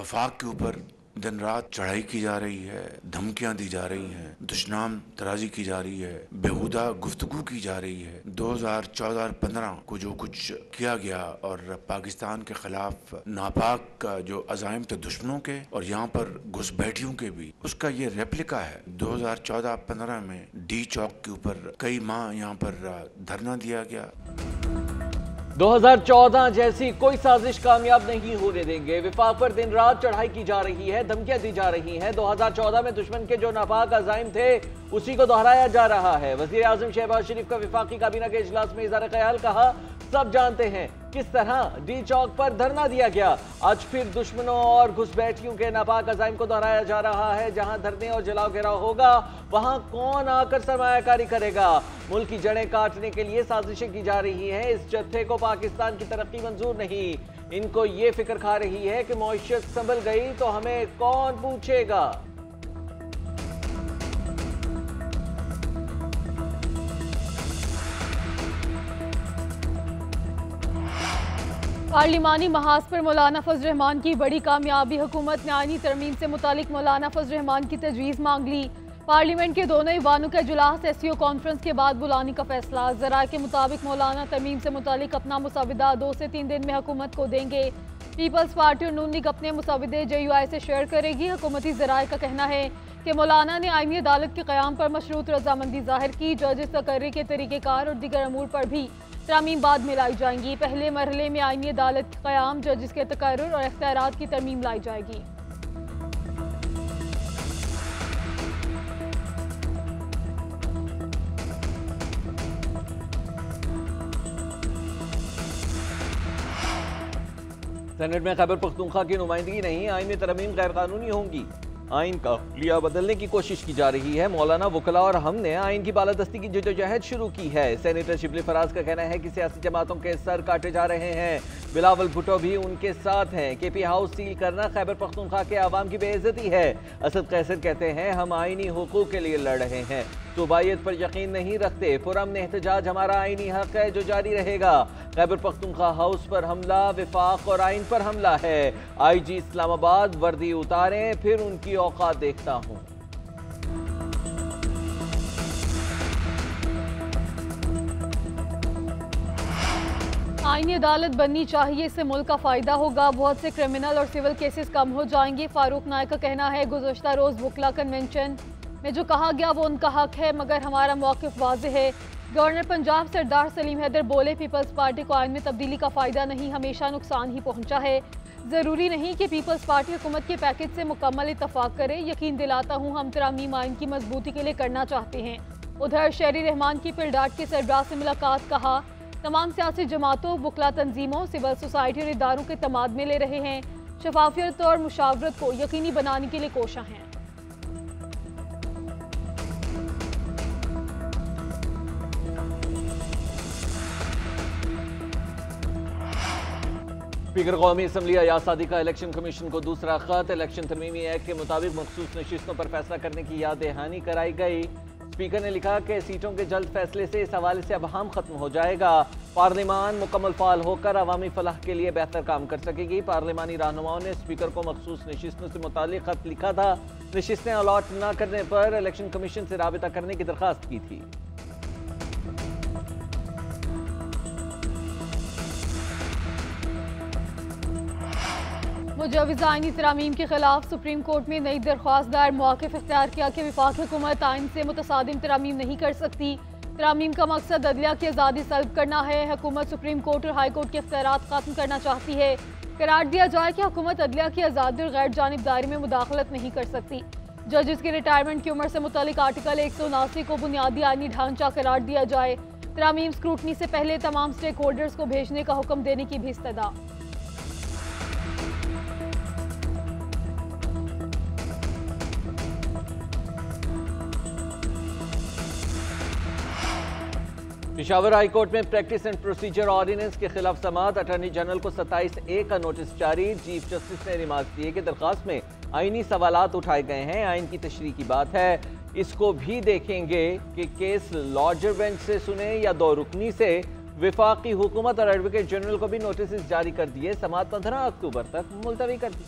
वफाक के ऊपर दिन रात चढ़ाई की जा रही है, धमकियां दी जा रही हैं, दुश्मनाम तराजी की जा रही है, बेहुदा गुफ्तगू की जा रही है। 2014 और 15 को जो कुछ किया गया और पाकिस्तान के खिलाफ नापाक का जो अज़ाइम थे दुश्मनों के और यहाँ पर घुसपैठियों के भी, उसका ये रेप्लिका है। 2014-15 में डी चौक के ऊपर कई माह यहाँ पर धरना दिया गया। 2014 जैसी कोई साजिश कामयाब नहीं होने देंगे। विफाक पर दिन रात चढ़ाई की जा रही है, धमकियां दी जा रही हैं। 2014 में दुश्मन के जो नापाक अज़ाइम थे उसी को दोहराया जा रहा है। वज़ीर आज़म शहबाज शरीफ का विफाकी काबीना के इजलास में इज़हार ख्याल कहा, सब जानते हैं किस तरह डी चौक पर धरना दिया गया। आज फिर दुश्मनों और घुसपैठियों के नापाक अज़ाइम को दोहराया जा रहा है। जहां धरने और जलाओ घेराव होगा वहां कौन आकर सरमायाकारी करेगा। मुल्क की जड़ें काटने के लिए साजिशें की जा रही हैं। इस जत्थे को पाकिस्तान की तरक्की मंजूर नहीं। इनको ये फिक्र खा रही है कि मईशत संभल गई तो हमें कौन पूछेगा। पार्लिमानी महाज पर मौलाना फजल रहमान की बड़ी कामयाबी। हुकूमत ने आईनी तरमीम से मुतालिक मौलाना फजल रहमान की तजवीज़ मांग ली। पार्लियामेंट के दोनों ईवानों का इजलास एससीओ कॉन्फ्रेंस के बाद बुलाने का फैसला। ज़राए के मुताबिक मौलाना तरमीम से मुतालिक अपना मुसविदा 2 से 3 दिन में हुकूमत को देंगे। पीपल्स पार्टी और नून लीग अपने मुसविदे JUI से शेयर करेगी। हुकूमती ज़राए का कहना है कि मौलाना ने आईनी अदालत के क़याम पर मशरूत रजामंदी जाहिर की। जजेस तकर्री के तरीक़ेकार और दीगर अमूर पर भी तरमीम बाद में लाई जाएंगी। पहले मरहले में आईनी अदालत के क़याम, जजेस के तकर्रुर और इख्तियारात की तरमीम लाई जाएगी। सेनेट में खैबर पख्तूनख्वा की नुमाइंदगी नहीं, आईन में तरमीम गैर कानूनी होंगी। आइन का लिया बदलने की कोशिश की जा रही है। मौलाना वकला और हमने आइन की बालादस्ती की जदोजहद शुरू की है। सेनेटर शिबली फराज का कहना है कि सियासी जमातों के सर काटे जा रहे हैं। बिलावल भुट्टो भी उनके साथ हैं। KP हाउस सील करना खैबर पख्तूनख्वा के आवाम की बेइज्जती है। असद कैसर कहते हैं, हम आइनी हुकूक के लिए लड़ रहे हैं, सूबाइयत पर यकीन नहीं रखते। पुरअमन एहतजाज हमारा आइनी हक है जो जारी रहेगा। खैबर पख्तूनख्वा हाउस पर हमला विफाक और आइन पर हमला है। IG इस्लामाबाद वर्दी उतारें, फिर उनकी औकात देखता हूं। आईनी अदालत बननी चाहिए, इससे मुल्क का फायदा होगा। बहुत से क्रिमिनल और सिविल केसेस कम हो जाएंगे। फारूक नायक का कहना है, गुज़श्ता रोज वकला कन्वेंशन में जो कहा गया वो उनका हक है, मगर हमारा मौक़िफ़ वाज़ेह है। गवर्नर पंजाब सरदार सलीम हैदर बोले, पीपल्स पार्टी को आइन में तब्दीली का फ़ायदा नहीं, हमेशा नुकसान ही पहुंचा है। ज़रूरी नहीं कि पीपल्स पार्टी हुकूमत के पैकेज से मुकम्मल इत्तफाक करे। यकीन दिलाता हूँ हम तरामीम आइन की मजबूती के लिए करना चाहते हैं। उधर शहरी रहमान की फिलडाट के सरबराह से मुलाकात, कहा तमाम सियासी जमातों, वकला तंजीमों, सिविल सोसाइटी और इदारों के तमादमे ले रहे हैं। शफाफियत और मुशावरत को यकीनी बनाने के लिए कोशा हैं। स्पीकर कौमी असम्बली अयाज सादी का इलेक्शन कमीशन को दूसरा खत। इलेक्शन तरमीमी एक्ट के मुताबिक मखसूस नशिस्तों पर फैसला करने की याद दहानी कराई गई। स्पीकर ने लिखा कि सीटों के जल्द फैसले से इस हवाले से अबहम खत्म हो जाएगा। पार्लिमान मुकम्मल फाल होकर अवामी फलाह के लिए बेहतर काम कर सकेगी। पार्लिमानी रहनुमाओं ने स्पीकर को मखसूस नशिस्तों से मुतालिक खत लिखा था। नशिस्तें अलॉट न करने पर इलेक्शन कमीशन से राबिता करने की दरख्वास्त की थी। मुजव्विज़ा आईनी तरामीम के खिलाफ सुप्रीम कोर्ट में नई दरख्वास्त दायर। मौक़िफ़ इख्तियार किया कि वफाक हुकूमत आइन से मुतसादिम तरामीम नहीं कर सकती। तरामीम का मकसद अदलिया की आज़ादी सल्ब करना है। हुकूमत सुप्रीम कोर्ट और हाई कोर्ट के इख्तियारात खत्म करना चाहती है। करार दिया जाए कि हुकूमत अदलिया की आज़ादी और गैर जानिबदारी में मुदाखलत नहीं कर सकती। जजेस की रिटायरमेंट की उम्र से मुतालिक आर्टिकल 179 को बुनियादी आईनी ढांचा करार दिया जाए। तरामीम स्क्रूटनी से पहले तमाम स्टेक होल्डर्स को भेजने का हुक्म देने की भी इस्तदा। पेशावर हाई कोर्ट में प्रैक्टिस एंड प्रोसीजर ऑर्डिनेंस के खिलाफ समाअत। अटॉर्नी जनरल को 27A का नोटिस जारी। चीफ जस्टिस ने रिमार्क दिए कि दरख्वास्त में आईनी सवालात उठाए गए हैं। आइन की तशरीह की बात है, इसको भी देखेंगे कि केस लॉर्जर बेंच से सुने या 2 रुकनी से। विफाकी हुकूमत और एडवोकेट जनरल को भी नोटिस जारी कर दिए। समाअत 15 अक्टूबर तक मुलतवी कर दी।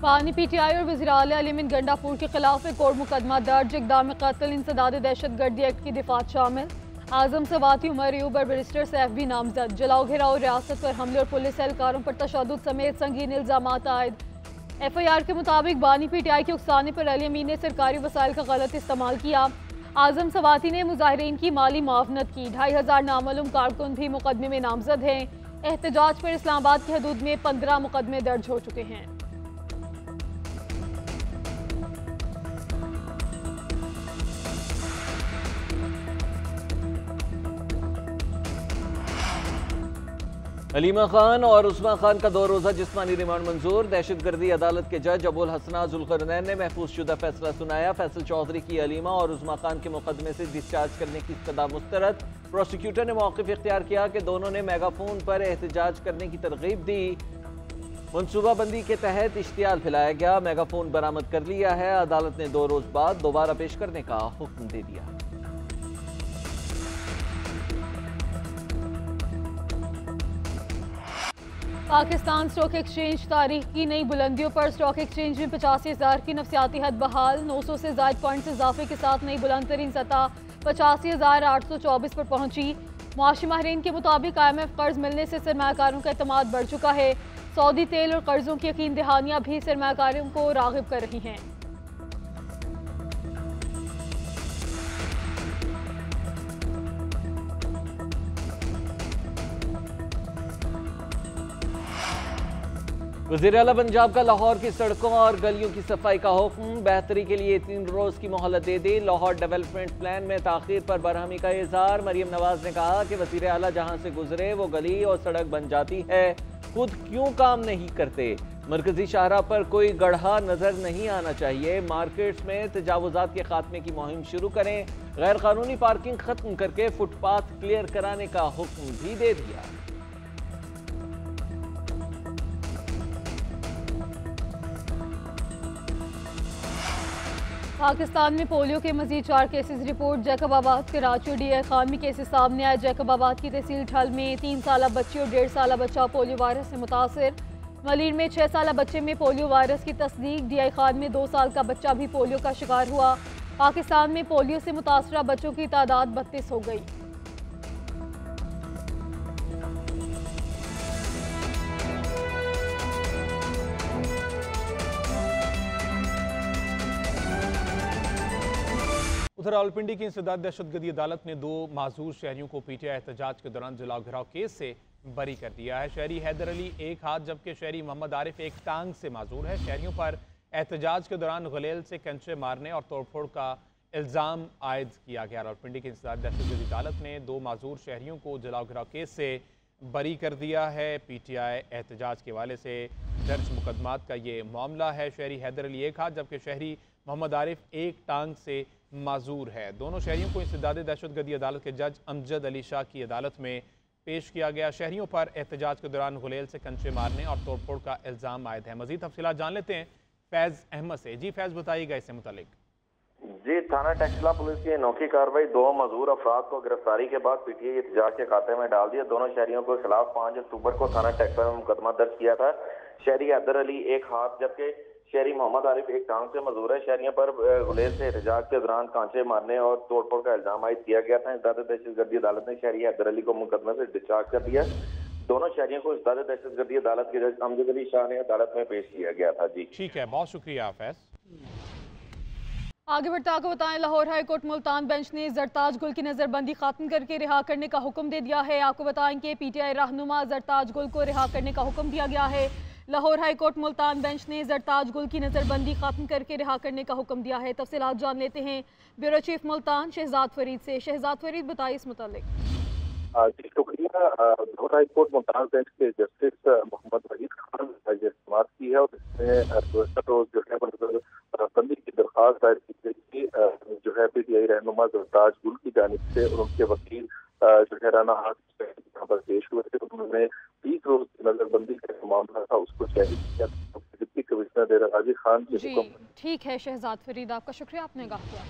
पानी PTI और वज़ीर आला अली गंडापुर के खिलाफ एक और मुकदमा दर्ज। इक़दाम कत्ल, इंसदाद दहशतगर्दी एक्ट की दिफात शामिल। आजम सवाती, उमर अयूब और बैरिस्टर सैफ भी नामजद। जलाओ घिराव, रियासत पर हमले और पुलिस एहलकारों पर तशद्दुद समेत संगीन इल्जामात आयद। FIR के मुताबिक बानी PTI के उकसाने पर अली अमीन ने सरकारी वसाइल का गलत इस्तेमाल किया। आजम सवाती ने मुजाहिरीन की माली मुआवनत की। 2500 नामालूम कारकुन भी मुकदमे में नामजद हैं। एहतजाज पर इस्लामाबाद की हदूद में 15 मुकदमे दर्ज हो चुके हैं। हलीमा खान और उस्मान खान का 2 रोज़ा जिस्मानी रिमांड मंजूर। दहशतगर्दी अदालत के जज अबुल हसना जुल्करनैन ने महफूज शुदा फैसला सुनाया। फैसल चौधरी की हलीमा और उस्मान खान के मुकदमे से डिस्चार्ज करने की इस्तदा मुस्तरद। प्रोसिक्यूटर ने मौक़िफ़ इख्तियार किया कि दोनों ने मेगाफोन पर एहतजाज करने की तरगीब दी। मनसूबाबंदी के तहत इश्तियाल फैलाया गया। मेगाफोन बरामद कर लिया है। अदालत ने 2 रोज़ बाद दोबारा पेश करने का हुक्म दे दिया। पाकिस्तान स्टॉक एक्सचेंज तारीख की नई बुलंदियों पर। स्टॉक एक्सचेंज में 85,000 की नफसियाती हद बहाल। 900 से ज़ायद पॉइंट्स इजाफे के साथ नई बुलंद तरीन सतह 85,824 पर पहुंची। मुआशी माहिरीन के मुताबिक IMF कर्ज मिलने से सरमायाकारों का एतमाद बढ़ चुका है। सऊदी तेल और कर्जों की यकीन दहानियां भी सरमायाकारों को राग़िब कर रही हैं। वज़ीर आला पंजाब का लाहौर की सड़कों और गलियों की सफाई का हुक्म। बेहतरी के लिए 3 रोज़ की मोहलत दे दी। लाहौर डेवलपमेंट प्लान में ताख़ीर पर बरहमी का इज़हार। मरीम नवाज ने कहा कि वज़ीर आला जहां से गुजरे वो गली और सड़क बन जाती है, खुद क्यों काम नहीं करते। मरकजी शाहराह पर कोई गढ़ा नजर नहीं आना चाहिए। मार्केट्स में तजावुजात के खात्मे की मुहिम शुरू करें। गैर कानूनी पार्किंग खत्म करके फुटपाथ क्लियर कराने का हुक्म भी दे दिया। पाकिस्तान में पोलियो के मजीद 4 केसेस रिपोर्ट। जैकबाबाद, कराची और DI खान में केसेस सामने आए। जैकबाबाद की तहसील ठल में 3 साला बच्ची और 1.5 साला बच्चा पोलियो वायरस से मुतासर। मलीर में 6 साला बच्चे में पोलियो वायरस की तस्दीक। DI खान में 2 साल का बच्चा भी पोलियो का शिकार हुआ। पाकिस्तान में पोलियो से मुतासरा बच्चों की तादाद 32 हो गई। उधर रावलपिंडी की इंसदाद दहशतगर्दी अदालत ने 2 माजूर शहरियों को PTI एहतजाज के दौरान जलाओ घिराव केस से बरी कर दिया है। शहरी हैदर अली एक हाथ जबकि शहरी मोहम्मद आरिफ एक टांग से माजूर है। शहरियों पर एहतजाज के दौरान गलेल से कंचे मारने और तोड़फोड़ का इल्ज़ाम आयद किया गया। रावलपिंडी की इंसदाद दहशतगर्दी अदालत ने 2 माजूर शहरियों को जलाओ घिराव केस से बरी कर दिया है। PTI एहतजाज के हवाले से दर्ज मुकदमात का ये मामला है। शहरी हैदर अली एक हाथ जबकि शहरी मोहम्मद आरिफ एक टांग से माजूर है। दोनों शहरियों को इंसदाद दहशतगर्दी अदालत के जज अमजद अली शाह की अदालत में पेश किया गया। शहरियों पर एहतजाज के दौरान गुलेल से कंचे मारने और तोड़फोड़ का इल्ज़ाम आयद है। मजीद तफसीलात जान लेते हैं फैज़ अहमद से। जी फैज़, बताइएगा इससे मुतालिक। जी, थाना टैक्सला पुलिस की अनोखी कार्रवाई। 2 मजूर अफराद को गिरफ्तारी के बाद PTI एहतजाज के खाते में डाल दिया। दोनों शहरियों के खिलाफ 5 अक्टूबर को थाना टैक्सला में मुकदमा दर्ज किया था। शहरी हैदर अली एक हाथ जबकि शहरी मोहम्मद आरिफ एक टांग से मजूर है। शहरियों पर गुलेल से एहतजाज के दौरान कांचे मारने और तोड़फोड़ का इल्जाम आयद किया गया था। इंसदाद दहशतगर्दी अदालत ने शहरी हैदर अली को मुकदमे से डिस्चार्ज कर दिया। दोनों शहरियों को इंसदाद दहशतगर्दी अदालत के जज अमजद अली शाह ने अदालत में पेश किया गया था। जी ठीक है, बहुत शुक्रिया फैज। आगे बढ़ते आपको बताएं, Lahore high court Multan bench ने जरताज गुल की नजरबंदी खत्म करके रिहा करने का हुक्म दे दिया है। आपको बताएं कि PTI रहनुमा जरताज गुल को रिहा करने का हुक्म दिया गया है। Lahore high court Multan bench ने जरताज गुल की नजरबंदी खत्म करके रिहा करने का हुक्म दिया है। तफसीलात जान लेते हैं ब्यूरो चीफ मुल्तान शहजाद फरीद से। शहजाद फरीद, बताइए इस मुतालिक। शुक्रिया। Lahore high court Multan bench के जस्टिस मोहम्मद वहीद खान ने समाप्त की है और इसमें रोज जो है बंदी की दरख्वास्त दायर की गई थी जो है PTI रहनुमा जरताज गुल की जानिब से, और उनके वकील जो है राना हाथ यहाँ पर पेश हुए थे। उन्होंने 30 रोज की नजरबंदी का मामला था उसको जारी किया। डिप्टी कमिश्नर डेरा गाजी खान के जी ठीक है शहजाद फरीद, आपका शुक्रिया, आपने कहा।